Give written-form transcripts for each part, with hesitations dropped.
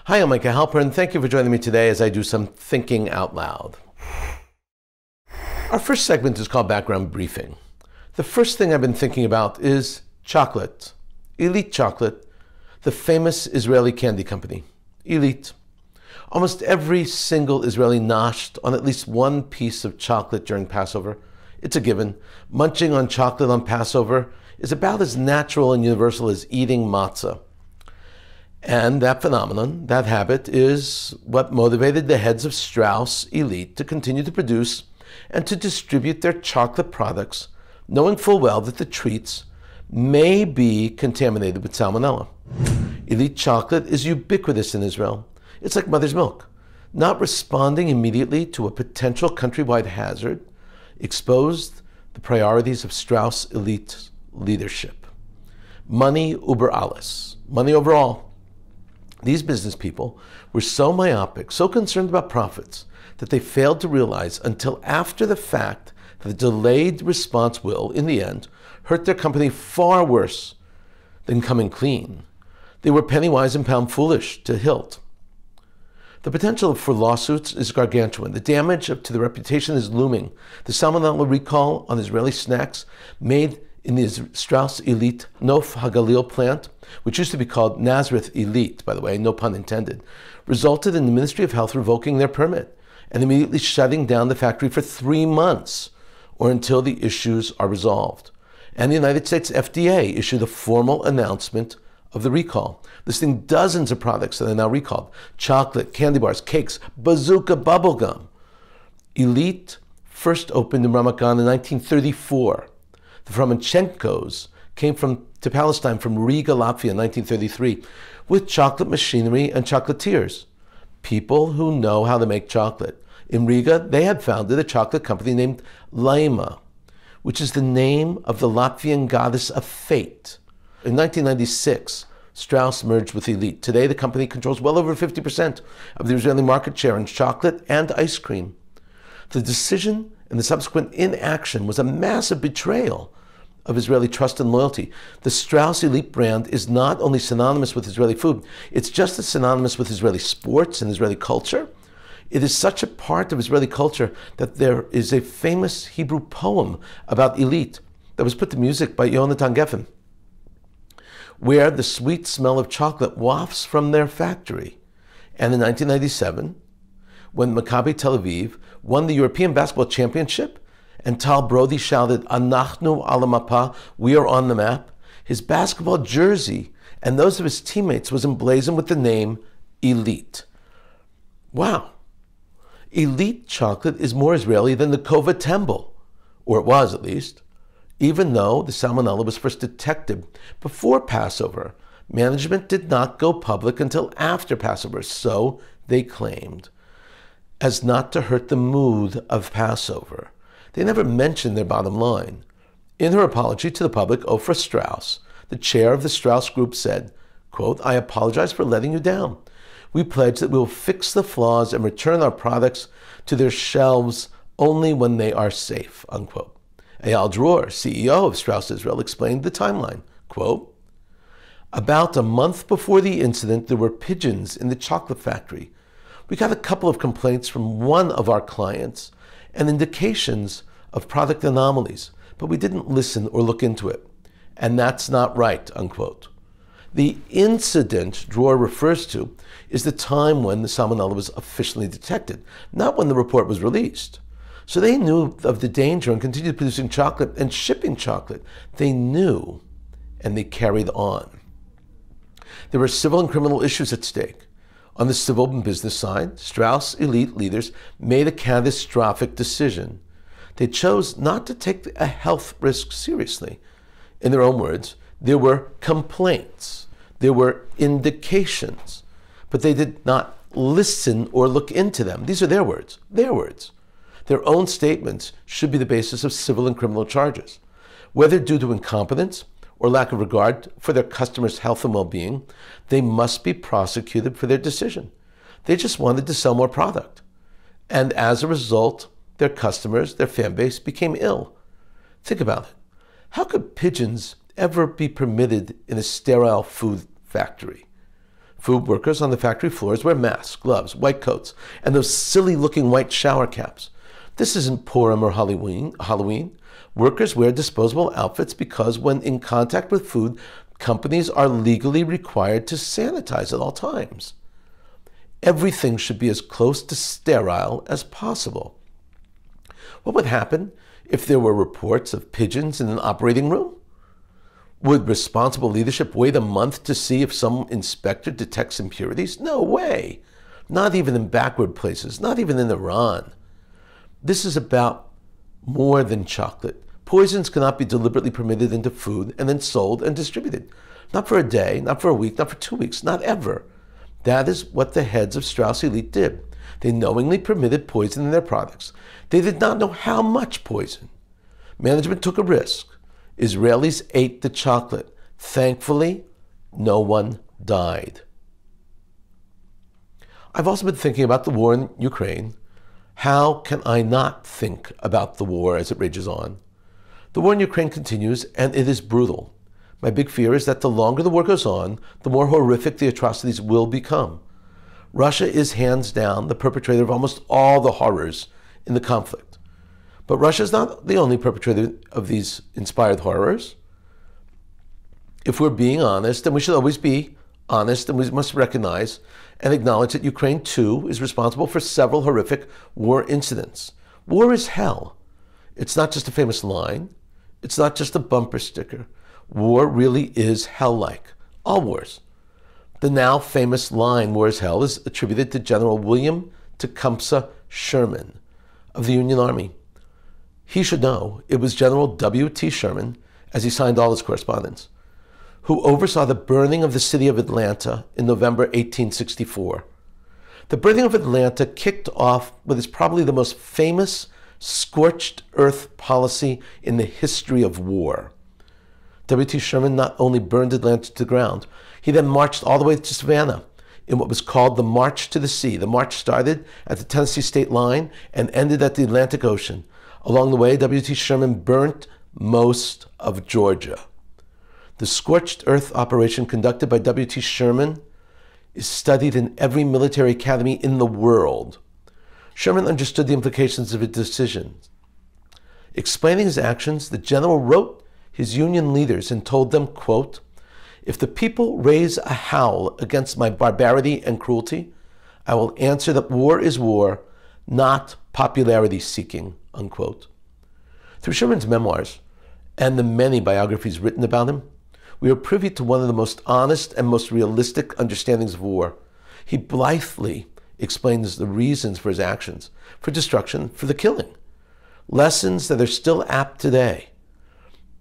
Hi, I'm Micah Halpern. Thank you for joining me today as I do some thinking out loud. Our first segment is called Background Briefing. The first thing I've been thinking about is chocolate. Elite Chocolate, the famous Israeli candy company. Elite. Almost every single Israeli noshed on at least one piece of chocolate during Passover. It's a given. Munching on chocolate on Passover is about as natural and universal as eating matzah. And that phenomenon, that habit, is what motivated the heads of Strauss Elite to continue to produce and to distribute their chocolate products, knowing full well that the treats may be contaminated with salmonella. Elite chocolate is ubiquitous in Israel. It's like mother's milk. Not responding immediately to a potential countrywide hazard exposed the priorities of Strauss Elite leadership. Money über alles. Money over all. These business people were so myopic, so concerned about profits, that they failed to realize until after the fact that the delayed response will, in the end, hurt their company far worse than coming clean. They were penny wise and pound foolish to hilt. The potential for lawsuits is gargantuan. The damage to the reputation is looming. The salmonella recall on Israeli snacks made in the Strauss Elite Nof HaGalil plant, which used to be called Nazareth Elite, by the way, no pun intended, resulted in the Ministry of Health revoking their permit and immediately shutting down the factory for 3 months or until the issues are resolved. And the United States FDA issued a formal announcement of the recall, listing dozens of products that are now recalled: chocolate, candy bars, cakes, bazooka bubblegum. Elite first opened in Ramat Gan in 1934. The Fromenchenkos came to Palestine from Riga, Latvia in 1933 with chocolate machinery and chocolatiers, people who know how to make chocolate. In Riga, they had founded a chocolate company named Laima, which is the name of the Latvian goddess of fate. In 1996, Strauss merged with Elite. Today, the company controls well over 50% of the Israeli market share in chocolate and ice cream. The decision and the subsequent inaction was a massive betrayal of Israeli trust and loyalty. The Strauss Elite brand is not only synonymous with Israeli food, it's just as synonymous with Israeli sports and Israeli culture. It is such a part of Israeli culture that there is a famous Hebrew poem about Elite that was put to music by Yonatan Geffen, where the sweet smell of chocolate wafts from their factory. And in 1997, when Maccabi Tel Aviv won the European Basketball Championship, and Tal Brody shouted, "Anachnu ala mapa," we are on the map, his basketball jersey and those of his teammates was emblazoned with the name Elite. Wow. Elite chocolate is more Israeli than the Kova Temple, or it was at least. Even though the salmonella was first detected before Passover, management did not go public until after Passover, so they claimed, as not to hurt the mood of Passover. They never mentioned their bottom line. In her apology to the public, Ofra Strauss, the chair of the Strauss Group, said, quote, "I apologize for letting you down. We pledge that we will fix the flaws and return our products to their shelves only when they are safe," unquote. Eyal Dror, CEO of Strauss Israel, explained the timeline, quote, "About a month before the incident, there were pigeons in the chocolate factory. We got a couple of complaints from one of our clients and indications of product anomalies, but we didn't listen or look into it. And that's not right," unquote. The incident Dror refers to is the time when the salmonella was officially detected, not when the report was released. So they knew of the danger and continued producing chocolate and shipping chocolate. They knew, and they carried on. There were civil and criminal issues at stake. On the civil and business side, Strauss Elite leaders made a catastrophic decision. They chose not to take a health risk seriously. In their own words, there were complaints, there were indications, but they did not listen or look into them. These are their words, their words. Their own statements should be the basis of civil and criminal charges. Whether due to incompetence or lack of regard for their customers' health and well-being, they must be prosecuted for their decision. They just wanted to sell more product. And as a result, their customers, their fan base, became ill. Think about it. How could pigeons ever be permitted in a sterile food factory? Food workers on the factory floors wear masks, gloves, white coats, and those silly-looking white shower caps. This isn't Purim or Halloween. Workers wear disposable outfits because when in contact with food, companies are legally required to sanitize at all times. Everything should be as close to sterile as possible. What would happen if there were reports of pigeons in an operating room? Would responsible leadership wait a month to see if some inspector detects impurities? No way. Not even in backward places, not even in Iran. This is about more than chocolate. Poisons cannot be deliberately permitted into food and then sold and distributed. Not for a day, not for a week, not for 2 weeks, not ever. That is what the heads of Strauss Elite did. They knowingly permitted poison in their products. They did not know how much poison. Management took a risk. Israelis ate the chocolate. Thankfully, no one died. I've also been thinking about the war in Ukraine. How can I not think about the war as it rages on? The war in Ukraine continues, and it is brutal. My big fear is that the longer the war goes on, the more horrific the atrocities will become. Russia is hands down the perpetrator of almost all the horrors in the conflict. But Russia is not the only perpetrator of these inspired horrors. If we're being honest, and we should always be honest, and we must recognize and acknowledge that Ukraine, too, is responsible for several horrific war incidents. War is hell. It's not just a famous line. It's not just a bumper sticker. War really is hell-like. All wars. The now famous line, "War is hell," is attributed to General William Tecumseh Sherman of the Union Army. He should know it was General W.T. Sherman, as he signed all his correspondence, who oversaw the burning of the city of Atlanta in November 1864. The burning of Atlanta kicked off what is probably the most famous scorched earth policy in the history of war. W.T. Sherman not only burned Atlanta to the ground, he then marched all the way to Savannah in what was called the March to the Sea. The march started at the Tennessee state line and ended at the Atlantic Ocean. Along the way, W.T. Sherman burnt most of Georgia. The scorched earth operation conducted by W.T. Sherman is studied in every military academy in the world. Sherman understood the implications of his decisions. Explaining his actions, the general wrote his Union leaders and told them, quote, "If the people raise a howl against my barbarity and cruelty, I will answer that war is war, not popularity seeking," unquote. Through Sherman's memoirs and the many biographies written about him, we are privy to one of the most honest and most realistic understandings of war. He blithely explains the reasons for his actions, for destruction, for the killing. Lessons that are still apt today,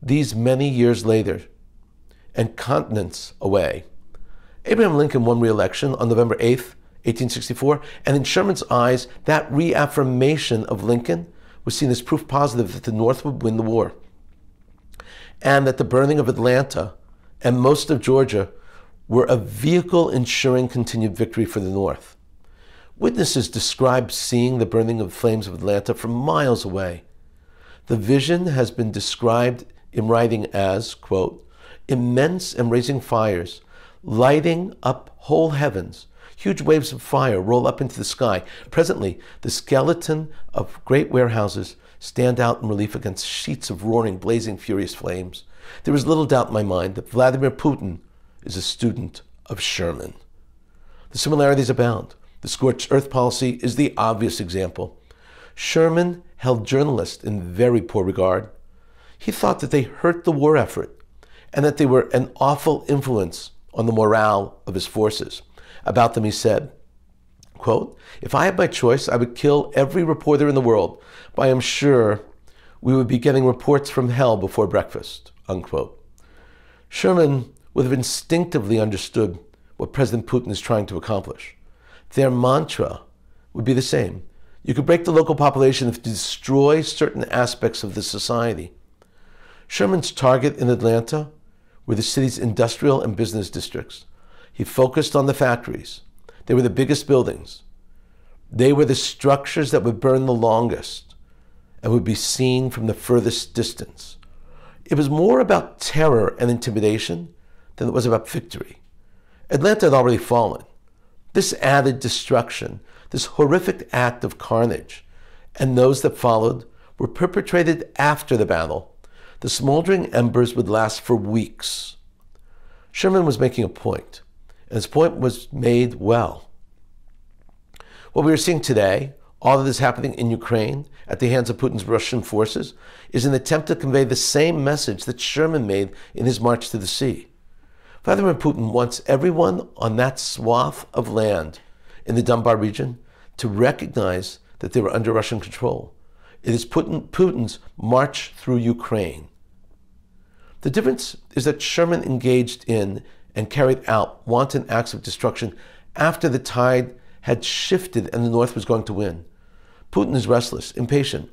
these many years later, and continents away. Abraham Lincoln won re-election on November 8th, 1864, and in Sherman's eyes, that reaffirmation of Lincoln was seen as proof positive that the North would win the war, and that the burning of Atlanta and most of Georgia were a vehicle ensuring continued victory for the North. Witnesses described seeing the burning of flames of Atlanta from miles away. The vision has been described in writing as, quote, "immense and blazing fires, lighting up whole heavens. Huge waves of fire roll up into the sky. Presently, the skeleton of great warehouses stand out in relief against sheets of roaring, blazing, furious flames. There is little doubt in my mind that Vladimir Putin is a student of Sherman." The similarities abound. The scorched earth policy is the obvious example. Sherman held journalists in very poor regard. He thought that they hurt the war effort and that they were an awful influence on the morale of his forces. About them he said, quote, "If I had my choice, I would kill every reporter in the world, but I am sure we would be getting reports from hell before breakfast," unquote. Sherman would have instinctively understood what President Putin is trying to accomplish. Their mantra would be the same. You could break the local population if you destroy certain aspects of the society. Sherman's target in Atlanta were the city's industrial and business districts. He focused on the factories. They were the biggest buildings. They were the structures that would burn the longest and would be seen from the furthest distance. It was more about terror and intimidation than it was about victory. Atlanta had already fallen. This added destruction, this horrific act of carnage, and those that followed were perpetrated after the battle. The smoldering embers would last for weeks. Sherman was making a point, and his point was made well. What we are seeing today, all that is happening in Ukraine at the hands of Putin's Russian forces, is an attempt to convey the same message that Sherman made in his march to the sea. Vladimir Putin wants everyone on that swath of land in the Donbas region to recognize that they were under Russian control. It is Putin's march through Ukraine. The difference is that Sherman engaged in and carried out wanton acts of destruction after the tide had shifted and the North was going to win. Putin is restless, impatient.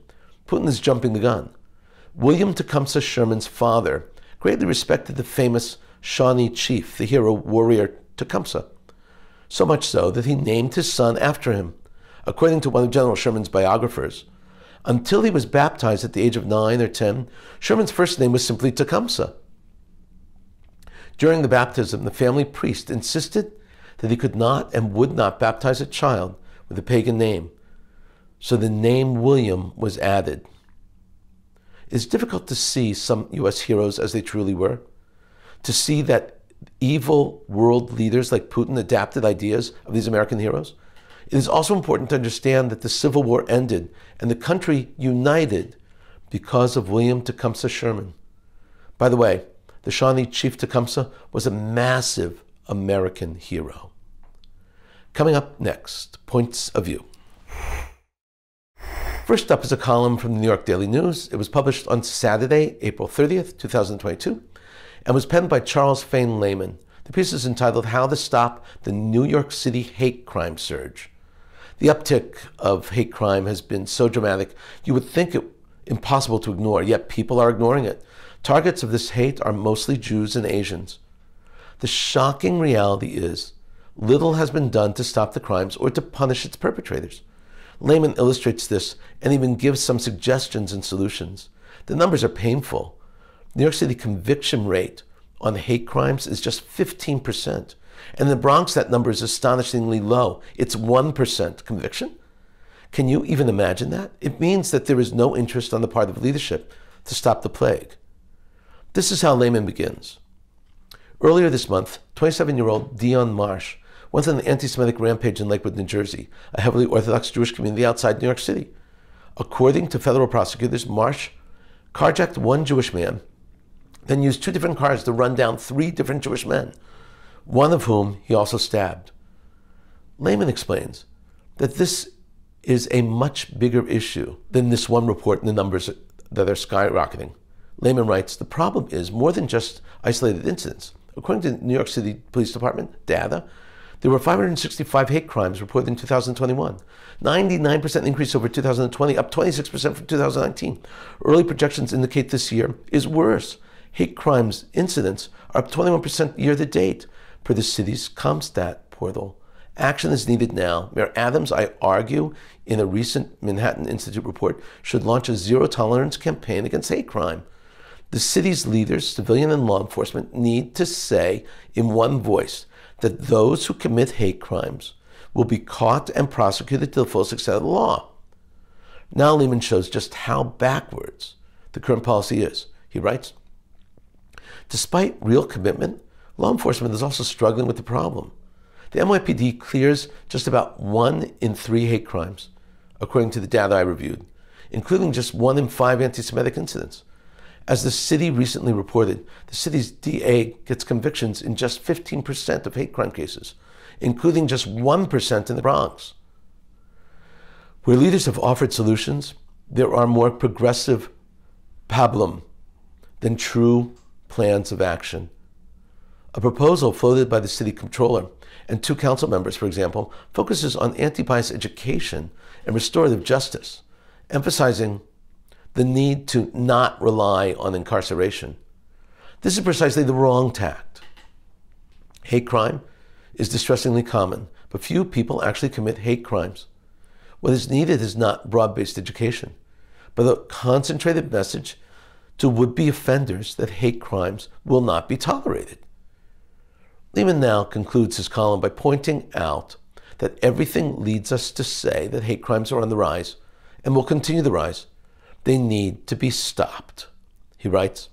Putin is jumping the gun. William Tecumseh Sherman's father greatly respected the famous Shawnee chief, the hero warrior Tecumseh, so much so that he named his son after him. According to one of General Sherman's biographers, until he was baptized at the age of 9 or 10, Sherman's first name was simply Tecumseh. During the baptism, the family priest insisted that he could not and would not baptize a child with a pagan name, so the name William was added. It is difficult to see some U.S. heroes as they truly were, to see that evil world leaders like Putin adapted ideas of these American heroes. It is also important to understand that the Civil War ended and the country united because of William Tecumseh Sherman. By the way, the Shawnee Chief Tecumseh was a massive American hero. Coming up next, Points of View. First up is a column from the New York Daily News. It was published on Saturday, April 30th, 2022, and was penned by Charles Fane Lehman. The piece is entitled How to Stop the New York City Hate Crime Surge. The uptick of hate crime has been so dramatic, you would think it impossible to ignore, yet people are ignoring it. Targets of this hate are mostly Jews and Asians. The shocking reality is little has been done to stop the crimes or to punish its perpetrators. Lehman illustrates this and even gives some suggestions and solutions. The numbers are painful. New York City conviction rate on hate crimes is just 15%. And in the Bronx, that number is astonishingly low. It's 1% conviction. Can you even imagine that? It means that there is no interest on the part of leadership to stop the plague. This is how Lehman begins. Earlier this month, 27-year-old Dion Marsh went on an anti-Semitic rampage in Lakewood, New Jersey, a heavily Orthodox Jewish community outside New York City. According to federal prosecutors, Marsh carjacked one Jewish man, then used 2 different cars to run down 3 different Jewish men, one of whom he also stabbed. Lehman explains that this is a much bigger issue than this one report and the numbers that are skyrocketing. Lehman writes, the problem is more than just isolated incidents. According to the New York City Police Department data, there were 565 hate crimes reported in 2021, 99% increase over 2020, up 26% from 2019. Early projections indicate this year is worse. Hate crimes incidents are up 21% year to date per the city's ComStat portal. Action is needed now. Mayor Adams, I argue, in a recent Manhattan Institute report, should launch a zero-tolerance campaign against hate crime. The city's leaders, civilian and law enforcement, need to say in one voice that those who commit hate crimes will be caught and prosecuted to the fullest extent of the law. Now Lehman shows just how backwards the current policy is. He writes, despite real commitment, law enforcement is also struggling with the problem. The NYPD clears just about 1 in 3 hate crimes, according to the data I reviewed, including just 1 in 5 anti-Semitic incidents. As the city recently reported, the city's DA gets convictions in just 15% of hate crime cases, including just 1% in the Bronx. Where leaders have offered solutions, there are more progressive pablum than true plans of action. A proposal floated by the city comptroller and 2 council members, for example, focuses on anti-bias education and restorative justice, emphasizing the need to not rely on incarceration. This is precisely the wrong tact. Hate crime is distressingly common, but few people actually commit hate crimes. What is needed is not broad-based education, but a concentrated message to would-be offenders that hate crimes will not be tolerated. Lehman now concludes his column by pointing out that everything leads us to say that hate crimes are on the rise and will continue to rise. They need to be stopped. He writes,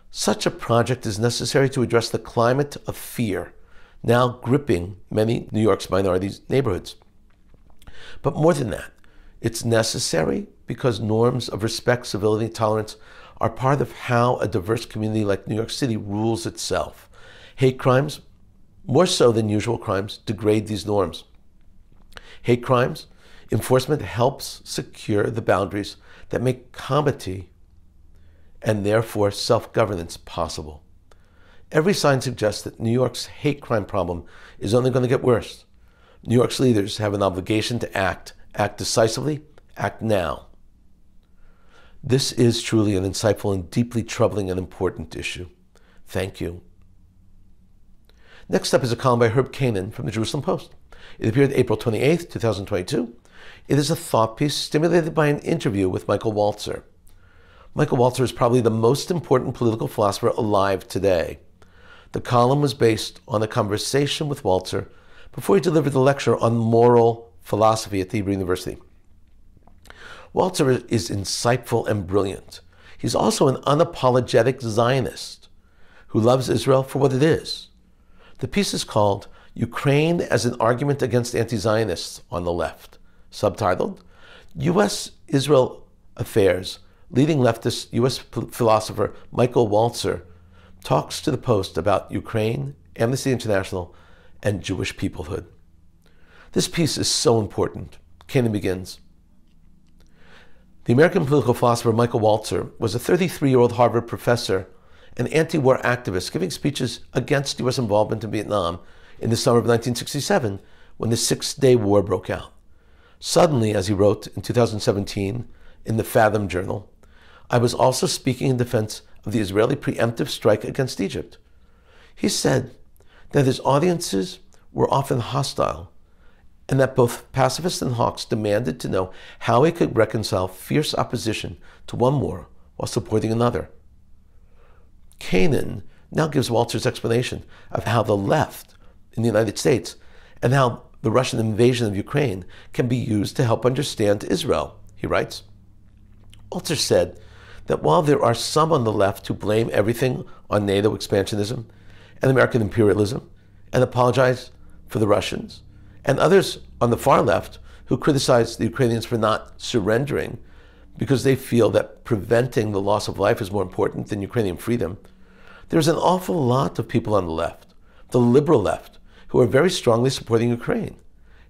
such a project is necessary to address the climate of fear now gripping many New York's minority neighborhoods. But more than that, it's necessary because norms of respect, civility, and tolerance are part of how a diverse community like New York City rules itself. Hate crimes, more so than usual crimes, degrade these norms. Hate crimes enforcement helps secure the boundaries that make comity and therefore self-governance possible. Every sign suggests that New York's hate crime problem is only going to get worse. New York's leaders have an obligation to act decisively, act now. This is truly an insightful and deeply troubling and important issue. Thank you. Next up is a column by Herb Kanan from the Jerusalem Post. It appeared April 28, 2022. It is a thought piece stimulated by an interview with Michael Walzer. Michael Walzer is probably the most important political philosopher alive today. The column was based on a conversation with Walzer before he delivered the lecture on moral philosophy at the Hebrew University. Walzer is insightful and brilliant. He's also an unapologetic Zionist who loves Israel for what it is. The piece is called Ukraine as an Argument Against Anti-Zionists on the Left, subtitled U.S.-Israel Affairs. Leading leftist U.S. philosopher Michael Walzer talks to the Post about Ukraine, Amnesty International, and Jewish peoplehood. This piece is so important. Kanan begins. The American political philosopher Michael Walzer was a 33-year-old Harvard professor and anti-war activist giving speeches against U.S. involvement in Vietnam in the summer of 1967 when the Six-Day War broke out. Suddenly, as he wrote in 2017 in the Fathom Journal, I was also speaking in defense of the Israeli preemptive strike against Egypt. He said that his audiences were often hostile and that both pacifists and hawks demanded to know how he could reconcile fierce opposition to one war while supporting another. Kanan now gives Walzer's explanation of how the left in the United States and how the Russian invasion of Ukraine can be used to help understand Israel. He writes, Walzer said that while there are some on the left who blame everything on NATO expansionism and American imperialism and apologize for the Russians, and others on the far left who criticize the Ukrainians for not surrendering because they feel that preventing the loss of life is more important than Ukrainian freedom, there's an awful lot of people on the left, the liberal left, who are very strongly supporting Ukraine.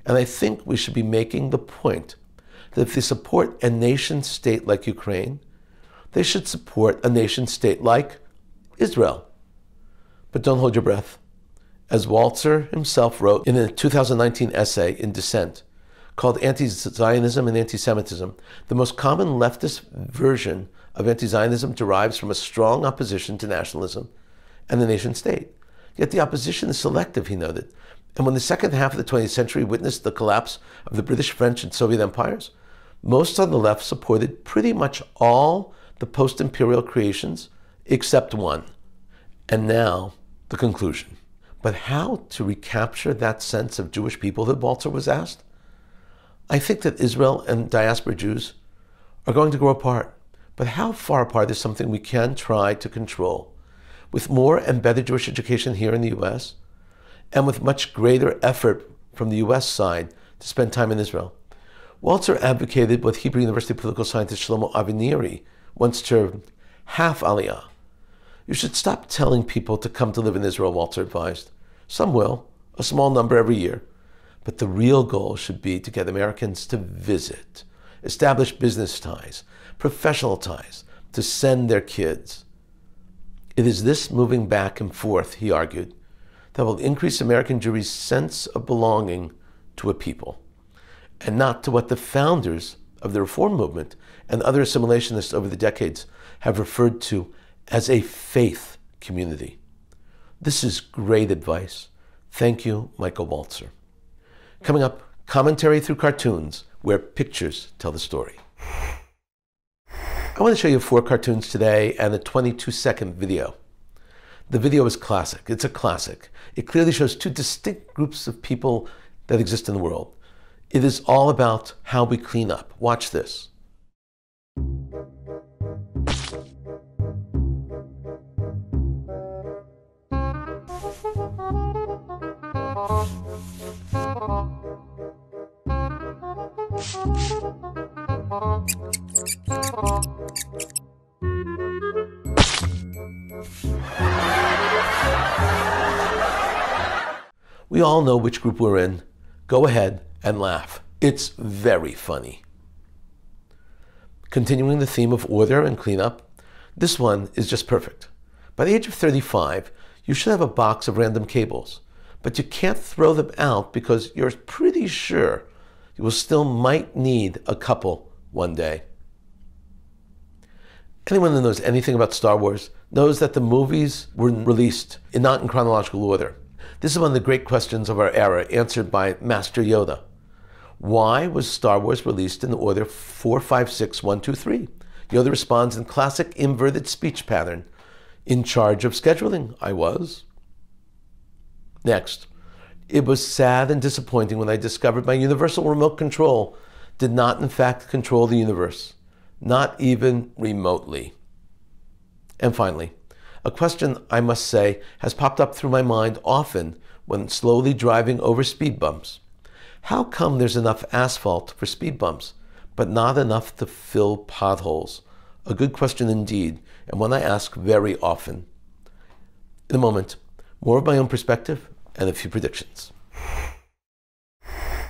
And I think we should be making the point that if they support a nation state like Ukraine, they should support a nation state like Israel. But don't hold your breath. As Walzer himself wrote in a 2019 essay in Dissent called Anti-Zionism and Anti-Semitism, the most common leftist version of anti-Zionism derives from a strong opposition to nationalism and the nation state. Yet the opposition is selective, he noted. And when the second half of the 20th century witnessed the collapse of the British, French, and Soviet empires, most on the left supported pretty much all the post-imperial creations except one. And now, the conclusion. But how to recapture that sense of Jewish peoplehood, Walzer was asked? I think that Israel and diaspora Jews are going to grow apart. But how far apart is something we can try to control. With more and better Jewish education here in the U.S., and with much greater effort from the U.S. side to spend time in Israel. Walzer advocated what Hebrew University political scientist Shlomo Aviniri once termed half aliyah. You should stop telling people to come to live in Israel, Walzer advised. Some will, a small number every year. But the real goal should be to get Americans to visit, establish business ties, professional ties, to send their kids. It is this moving back and forth, he argued, that will increase American Jewry's sense of belonging to a people, and not to what the founders of the Reform movement and other assimilationists over the decades have referred to as a faith community. This is great advice. Thank you, Michael Walzer. Coming up, commentary through cartoons, where pictures tell the story. I want to show you 4 cartoons today and a 22-second video. The video is classic. It's a classic. It clearly shows two distinct groups of people that exist in the world. It is all about how we clean up. Watch this. We all know which group we're in. Go ahead and laugh. It's very funny. Continuing the theme of order and cleanup, this one is just perfect. By the age of 35, you should have a box of random cables, but you can't throw them out because you're pretty sure you will still might need a couple one day. Anyone that knows anything about Star Wars knows that the movies were released not in chronological order. This is one of the great questions of our era, answered by Master Yoda. Why was Star Wars released in the order 4, 5, 6, 1, 2, 3? Yoda responds in classic inverted speech pattern. In charge of scheduling, I was. Next, it was sad and disappointing when I discovered my universal remote control did not in fact control the universe, not even remotely. And finally, a question, I must say, has popped up through my mind often when slowly driving over speed bumps. How come there's enough asphalt for speed bumps, but not enough to fill potholes? A good question indeed, and one I ask very often. In a moment, more of my own perspective and a few predictions.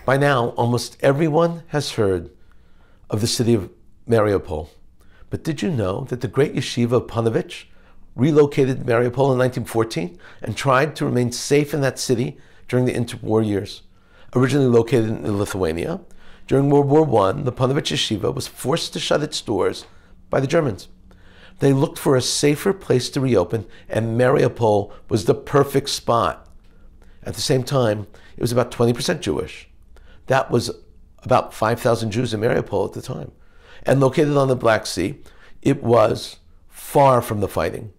By now, almost everyone has heard of the city of Mariupol. But did you know that the great yeshiva of Panovich relocated to Mariupol in 1914 and tried to remain safe in that city during the interwar years? Originally located in Lithuania, during World War I, the Panovich yeshiva was forced to shut its doors by the Germans. They looked for a safer place to reopen, and Mariupol was the perfect spot. At the same time, it was about 20% Jewish. That was about 5,000 Jews in Mariupol at the time. And located on the Black Sea, it was far from the fighting.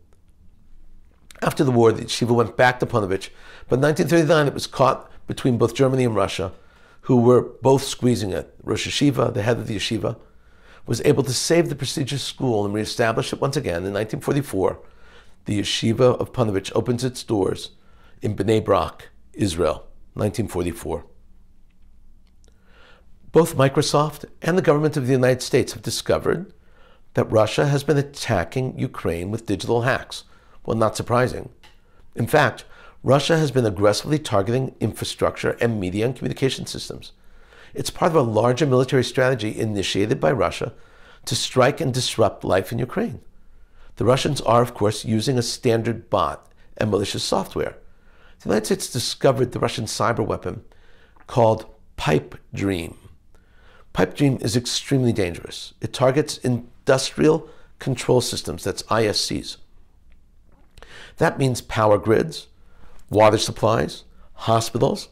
After the war, the yeshiva went back to Panovich, but in 1939 it was caught between both Germany and Russia, who were both squeezing it. Rosh Yeshiva, the head of the yeshiva, was able to save the prestigious school and reestablish it once again. In 1944, the yeshiva of Panovich opens its doors in Bnei Brak, Israel, 1944. Both Microsoft and the government of the United States have discovered that Russia has been attacking Ukraine with digital hacks. Well, not surprising. In fact, Russia has been aggressively targeting infrastructure and media and communication systems. It's part of a larger military strategy initiated by Russia to strike and disrupt life in Ukraine. The Russians are, of course, using a standard bot and malicious software. The United States discovered the Russian cyber weapon called Pipe Dream. Pipe Dream is extremely dangerous. It targets industrial control systems, that's ISCs. That means power grids, water supplies, hospitals,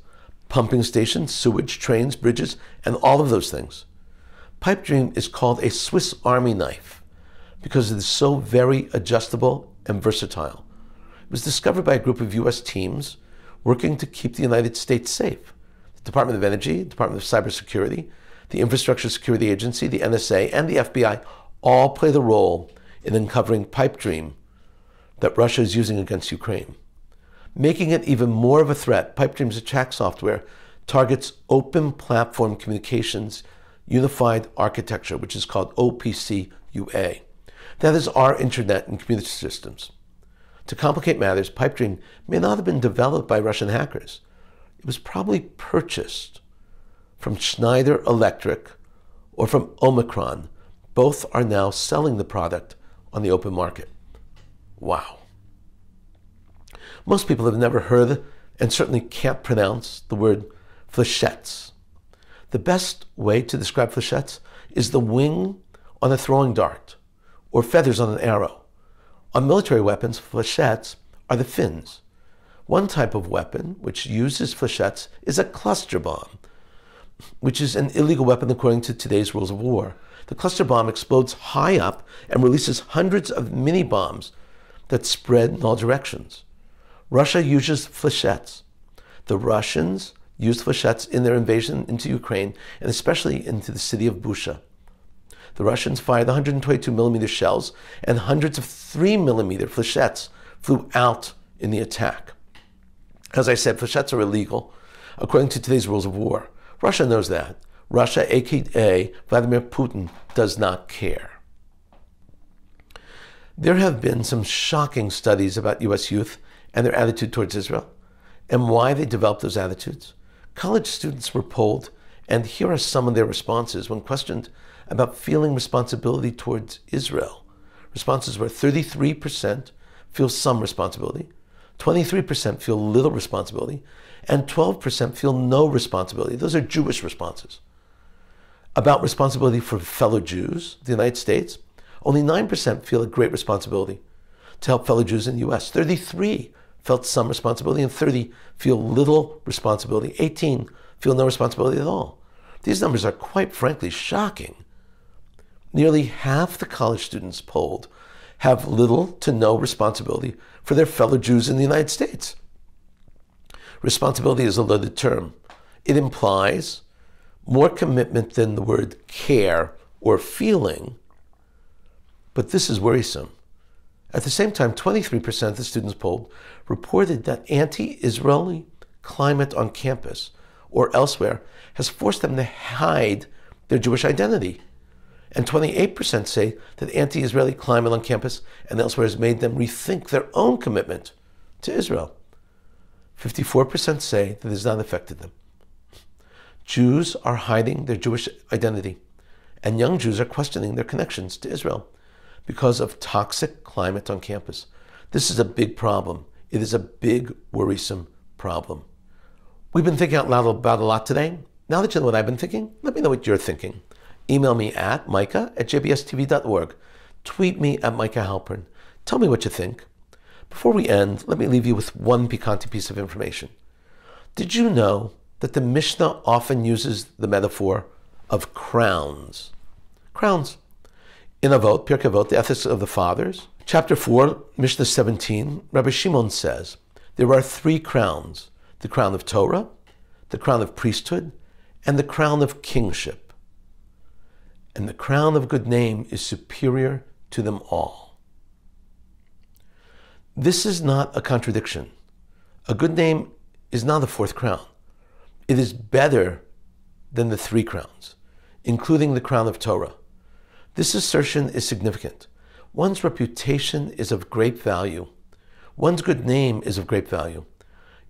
pumping stations, sewage, trains, bridges, and all of those things. Pipe Dream is called a Swiss Army knife because it is so very adjustable and versatile. It was discovered by a group of U.S. teams working to keep the United States safe. The Department of Energy, Department of Cybersecurity, the Infrastructure Security Agency, the NSA, and the FBI all play the role in uncovering Pipe Dream that Russia is using against Ukraine. Making it even more of a threat, Pipe Dream's attack software targets Open Platform Communications Unified Architecture, which is called OPC-UA. That is our internet and computer systems. To complicate matters, Pipe Dream may not have been developed by Russian hackers. It was probably purchased from Schneider Electric or from Omicron. Both are now selling the product on the open market. Wow. Most people have never heard and certainly can't pronounce the word flechettes. The best way to describe flechettes is the wing on a throwing dart or feathers on an arrow. On military weapons, flechettes are the fins. One type of weapon which uses flechettes is a cluster bomb, which is an illegal weapon according to today's rules of war. The cluster bomb explodes high up and releases hundreds of mini bombs that spread in all directions. Russia uses flechettes. The Russians used flechettes in their invasion into Ukraine, and especially into the city of Busha. The Russians fired 122mm shells, and hundreds of 3mm flechettes flew out in the attack. As I said, flechettes are illegal according to today's rules of war. Russia knows that. Russia, aka Vladimir Putin, does not care. There have been some shocking studies about U.S. youth and their attitude towards Israel, and why they developed those attitudes. College students were polled, and here are some of their responses when questioned about feeling responsibility towards Israel. Responses were 33% feel some responsibility, 23% feel little responsibility, and 12% feel no responsibility. Those are Jewish responses. About responsibility for fellow Jews, the United States, only 9% feel a great responsibility to help fellow Jews in the U.S. 33 felt some responsibility, and 30 feel little responsibility. 18 feel no responsibility at all. These numbers are quite frankly shocking. Nearly half the college students polled have little to no responsibility for their fellow Jews in the United States. Responsibility is a loaded term. It implies more commitment than the word care or feeling, but this is worrisome. At the same time, 23% of the students polled reported that anti-Israeli climate on campus or elsewhere has forced them to hide their Jewish identity. And 28% say that anti-Israeli climate on campus and elsewhere has made them rethink their own commitment to Israel. 54% say that it has not affected them. Jews are hiding their Jewish identity, and young Jews are questioning their connections to Israel because of toxic climate on campus. This is a big problem. It is a big, worrisome problem. We've been thinking out loud about a lot today. Now that you know what I've been thinking, let me know what you're thinking. Email me at micah@jbstv.org. Tweet me at Micah Halpern. Tell me what you think. Before we end, let me leave you with one piquant piece of information. Did you know that the Mishnah often uses the metaphor of crowns? Crowns. In Avot, Pirkei Avot, the Ethics of the Fathers, chapter 4, Mishnah 17, Rabbi Shimon says, there are 3 crowns: the crown of Torah, the crown of priesthood, and the crown of kingship. And the crown of good name is superior to them all. This is not a contradiction. A good name is not a 4th crown. It is better than the 3 crowns, including the crown of Torah. This assertion is significant. One's reputation is of great value. One's good name is of great value.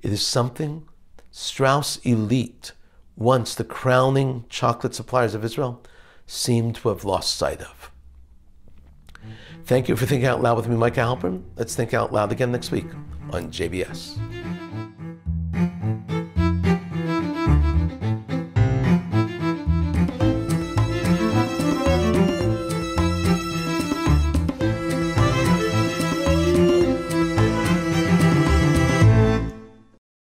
It is something Strauss Elite, once the crowning chocolate suppliers of Israel, seem to have lost sight of. Thank you for thinking out loud with me, Micah Halpern. Let's think out loud again next week on JBS.